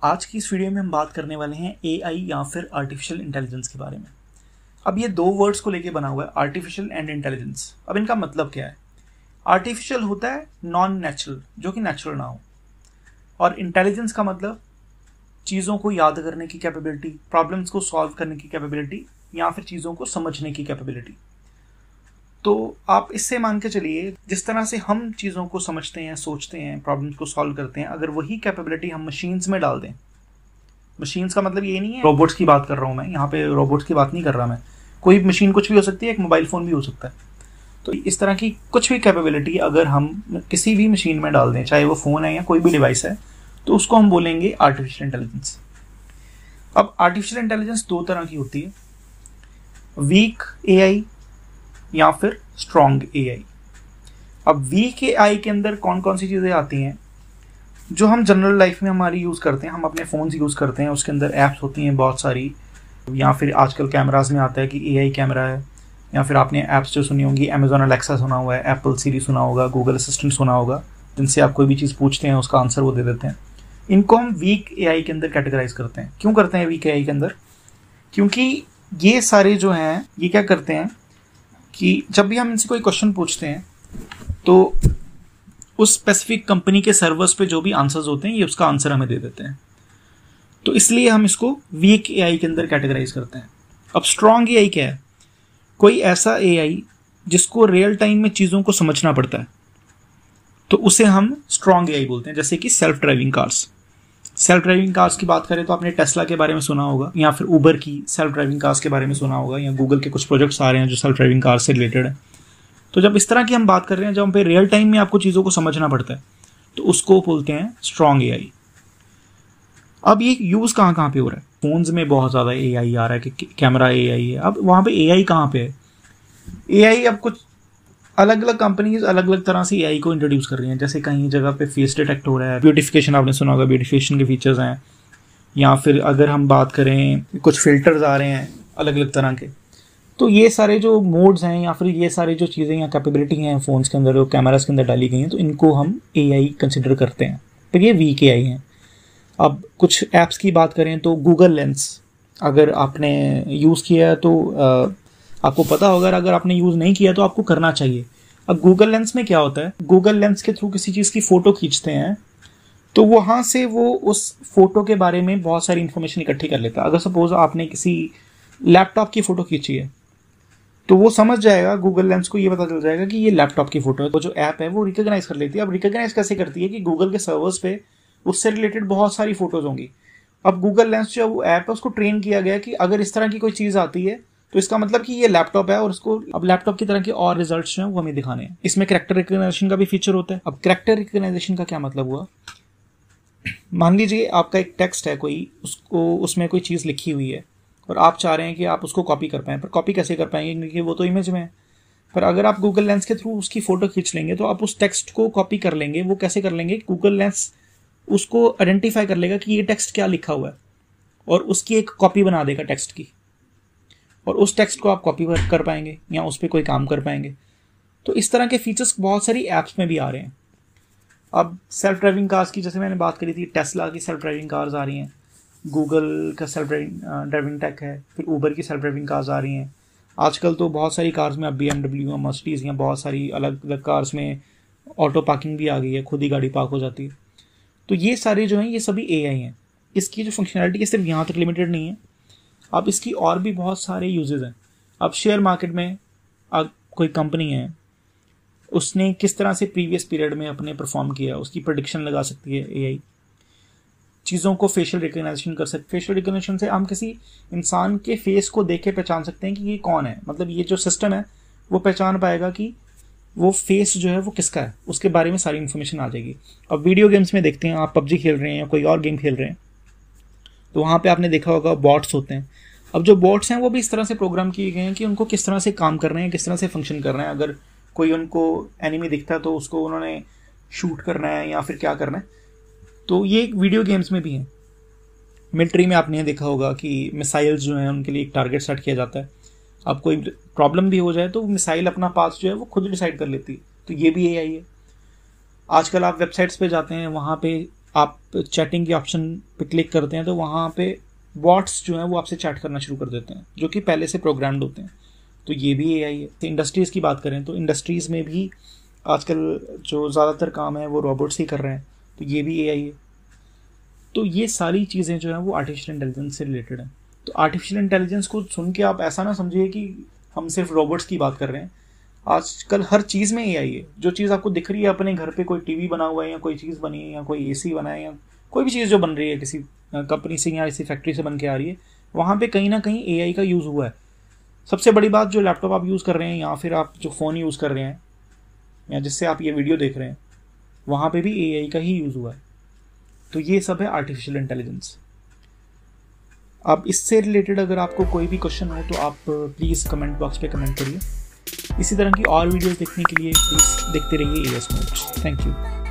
आज की इस वीडियो में हम बात करने वाले हैं एआई या फिर आर्टिफिशियल इंटेलिजेंस के बारे में। अब ये दो वर्ड्स को लेके बना हुआ है, आर्टिफिशियल एंड इंटेलिजेंस। अब इनका मतलब क्या है? आर्टिफिशियल होता है नॉन नेचुरल, जो कि नेचुरल ना हो, और इंटेलिजेंस का मतलब चीज़ों को याद करने की कैपेबिलिटी, प्रॉब्लम्स को सॉल्व करने की कैपेबिलिटी, या फिर चीज़ों को समझने की कैपेबिलिटी। तो आप इससे मान के चलिए, जिस तरह से हम चीज़ों को समझते हैं, सोचते हैं, प्रॉब्लम्स को सॉल्व करते हैं, अगर वही कैपेबिलिटी हम मशीन्स में डाल दें। मशीन्स का मतलब ये नहीं है रोबोट्स की बात कर रहा हूँ मैं, यहाँ पे रोबोट्स की बात नहीं कर रहा मैं। कोई मशीन कुछ भी हो सकती है, एक मोबाइल फ़ोन भी हो सकता है। तो इस तरह की कुछ भी कैपेबिलिटी अगर हम किसी भी मशीन में डाल दें, चाहे वो फ़ोन है या कोई भी डिवाइस है, तो उसको हम बोलेंगे आर्टिफिशियल इंटेलिजेंस। अब आर्टिफिशियल इंटेलिजेंस दो तरह की होती है, वीक एआई या फिर स्ट्रॉन्ग एआई। अब वीक एआई के अंदर कौन कौन सी चीज़ें आती हैं जो हम जनरल लाइफ में हमारी यूज़ करते हैं, हम अपने फ़ोन्स यूज़ करते हैं, उसके अंदर ऐप्स होती हैं बहुत सारी, या फिर आजकल कैमराज में आता है कि एआई कैमरा है, या फिर आपने ऐप्स जो सुनी होंगी, अमेजॉन अलेक्सा सुना हुआ है, एप्पल सीरी सुना होगा, गूगल असिस्टेंट सुना होगा, जिनसे आप कोई भी चीज़ पूछते हैं उसका आंसर वो दे देते हैं। इनको हम वीक एआई के अंदर कैटेगराइज करते हैं। क्यों करते हैं वीक एआई के अंदर? क्योंकि ये सारे जो हैं ये क्या करते हैं कि जब भी हम इनसे कोई क्वेश्चन पूछते हैं तो उस स्पेसिफिक कंपनी के सर्वर्स पे जो भी आंसर्स होते हैं ये उसका आंसर हमें दे देते हैं। तो इसलिए हम इसको वीक एआई के अंदर कैटेगराइज करते हैं। अब स्ट्रॉन्ग एआई क्या है? कोई ऐसा एआई जिसको रियल टाइम में चीज़ों को समझना पड़ता है, तो उसे हम स्ट्रॉन्ग एआई बोलते हैं। जैसे कि self driving cars. Self driving cars की बात करें तो आपने टेस्ला के बारे में सुना होगा, या फिर उबर की सेल्फ ड्राइविंग कार्स के बारे में सुना होगा, या गूगल के कुछ प्रोजेक्ट्स आ रहे हैं जो सेल्फ ड्राइविंग कार्स से रिलेटेड है। तो जब इस तरह की हम बात कर रहे हैं, जब हम पे रियल टाइम में आपको चीज़ों को समझना पड़ता है, तो उसको बोलते हैं स्ट्रॉन्ग एआई। अब ये यूज़ कहाँ कहाँ पे हो रहा है? फोन्स में बहुत ज़्यादा एआई आ रहा है कि कैमरा एआई है। अब वहाँ पे एआई कहाँ पे है? एआई अब कुछ अलग अलग कंपनीज अलग अलग तरह से एआई को इंट्रोड्यूस कर रही हैं। जैसे कहीं जगह पे फेस डिटेक्ट हो रहा है, ब्यूटिफिकेशन आपने सुना होगा, ब्यूटिफिकेशन के फीचर्स हैं, या फिर अगर हम बात करें कुछ फिल्टर्स आ रहे हैं अलग अलग तरह के। तो ये सारे जो मोड्स हैं, या फिर ये सारी जो चीज़ें या कैपेबिलिटी हैं फ़ोन्स के अंदर, जो कैमरास के अंदर डाली गई हैं, तो इनको हम एआई कंसिडर करते हैं। तो ये वीक एआई हैं। अब कुछ ऐप्स की बात करें तो गूगल लेंस अगर आपने यूज़ किया है तो आपको पता होगा, अगर आपने यूज़ नहीं किया तो आपको करना चाहिए। अब गूगल लेंस में क्या होता है? गूगल लेंस के थ्रू किसी चीज़ की फ़ोटो खींचते हैं तो वहाँ से वो उस फोटो के बारे में बहुत सारी इन्फॉर्मेशन इकट्ठी कर लेता है। अगर सपोज आपने किसी लैपटॉप की फ़ोटो खींची है तो वो समझ जाएगा, गूगल लेंस को ये पता चल जाएगा कि ये लैपटॉप की फ़ोटो है। तो जो ऐप है वो रिकॉग्नाइज कर लेती है। अब रिकॉग्नाइज कैसे करती है कि गूगल के सर्वर्स पे उससे रिलेटेड बहुत सारी फ़ोटोज़ होंगी। अब गूगल लेंस जो वो ऐप है उसको ट्रेन किया गया कि अगर इस तरह की कोई चीज़ आती है तो इसका मतलब कि ये लैपटॉप है, और इसको अब लैपटॉप की तरह के और रिजल्ट्स जो हैं वो हमें दिखाने हैं। इसमें कैरेक्टर रिकॉग्नाइजेशन का भी फीचर होता है। अब कैरेक्टर रिकॉग्नाइजेशन का क्या मतलब हुआ? मान लीजिए आपका एक टेक्स्ट है, कोई उसको उसमें कोई चीज़ लिखी हुई है और आप चाह रहे हैं कि आप उसको कॉपी कर पाएँ, पर कॉपी कैसे कर पाएंगे क्योंकि वो तो इमेज में है। पर अगर आप गूगल लेंस के थ्रू उसकी फ़ोटो खींच लेंगे तो आप उस टेक्स्ट को कॉपी कर लेंगे। वो कैसे कर लेंगे? गूगल लेंस उसको आइडेंटिफाई कर लेगा कि ये टेक्स्ट क्या लिखा हुआ है, और उसकी एक कॉपी बना देगा टेक्स्ट की, और उस टेक्स्ट को आप कॉपी कर पाएंगे या उस पर कोई काम कर पाएंगे। तो इस तरह के फीचर्स बहुत सारी ऐप्स में भी आ रहे हैं। अब सेल्फ ड्राइविंग कार्स की जैसे मैंने बात करी थी, टेस्ला की सेल्फ ड्राइविंग कार्स आ रही हैं, गूगल का सेल्फ ड्राइविंग टेक है, फिर उबर की सेल्फ ड्राइविंग कार्स आ रही हैं। आजकल तो बहुत सारी कार्स में, अब BMW या मर्सिडीज़ या बहुत सारी अलग अलग कार्स में ऑटो पार्किंग भी आ गई है, खुद ही गाड़ी पार्क हो जाती है। तो ये सारे जो हैं ये सभी एआई हैं। इसकी जो फंक्शनैलिटी है सिर्फ यहाँ तक लिमिटेड नहीं है, अब इसकी और भी बहुत सारे यूजेस हैं। अब शेयर मार्केट में कोई कंपनी है, उसने किस तरह से प्रीवियस पीरियड में अपने परफॉर्म किया, उसकी प्रेडिक्शन लगा सकती है एआई। चीज़ों को फेशियल रिकग्नाइजेशन कर सकते। फेशियल रिकग्निशन से हम किसी इंसान के फेस को देख के पहचान सकते हैं कि ये कौन है। मतलब ये जो सिस्टम है वो पहचान पाएगा कि वो फेस जो है वो किसका है, उसके बारे में सारी इन्फॉर्मेशन आ जाएगी। अब वीडियो गेम्स में देखते हैं, आप पबजी खेल रहे हैं या कोई और गेम खेल रहे हैं, तो वहाँ पे आपने देखा होगा बॉट्स होते हैं। अब जो बॉट्स हैं वो भी इस तरह से प्रोग्राम किए गए हैं कि उनको किस तरह से काम कर रहे हैं, किस तरह से फंक्शन कर रहे हैं। अगर कोई उनको एनिमी दिखता है तो उसको उन्होंने शूट करना है या फिर क्या करना है। तो ये वीडियो गेम्स में भी है। मिलिट्री में आपने देखा होगा कि मिसाइल्स जो हैं उनके लिए एक टारगेट सेट किया जाता है। अब कोई प्रॉब्लम भी हो जाए तो मिसाइल अपना पाथ जो है वो खुद डिसाइड कर लेती है। तो ये भी एआई है। आजकल आप वेबसाइट्स पे जाते हैं, वहाँ पे आप चैटिंग के ऑप्शन पे क्लिक करते हैं तो वहाँ पे बॉट्स जो हैं वो आपसे चैट करना शुरू कर देते हैं, जो कि पहले से प्रोग्राम्ड होते हैं। तो ये भी एआई है। तो इंडस्ट्रीज़ की बात करें तो इंडस्ट्रीज़ में भी आजकल जो ज़्यादातर काम है वो रोबोट्स ही कर रहे हैं, तो ये भी एआई है। तो ये सारी चीज़ें जो हैं वो आर्टिफिशियल इंटेलिजेंस से रिलेटेड हैं। तो आर्टिफिशियल इंटेलिजेंस को सुन के आप ऐसा ना समझिए कि हम सिर्फ रोबोट्स की बात कर रहे हैं। आजकल हर चीज़ में एआई है। जो चीज़ आपको दिख रही है अपने घर पे, कोई टीवी बना हुआ है या कोई चीज़ बनी है या कोई एसी बना है या कोई भी चीज़ जो बन रही है किसी कंपनी से या किसी फैक्ट्री से बन के आ रही है, वहाँ पे कहीं ना कहीं एआई का यूज़ हुआ है। सबसे बड़ी बात, जो लैपटॉप आप यूज़ कर रहे हैं या फिर आप जो फ़ोन यूज़ कर रहे हैं या जिससे आप ये वीडियो देख रहे हैं, वहाँ पे भी एआई का ही यूज़ हुआ है। तो ये सब है आर्टिफिशियल इंटेलिजेंस। अब इससे रिलेटेड अगर आपको कोई भी क्वेश्चन हो तो आप प्लीज़ कमेंट बॉक्स पे कमेंट करिए। इसी तरह की और वीडियोस देखने के लिए प्लीज़ देखते रहिए AS Notes। Thank you.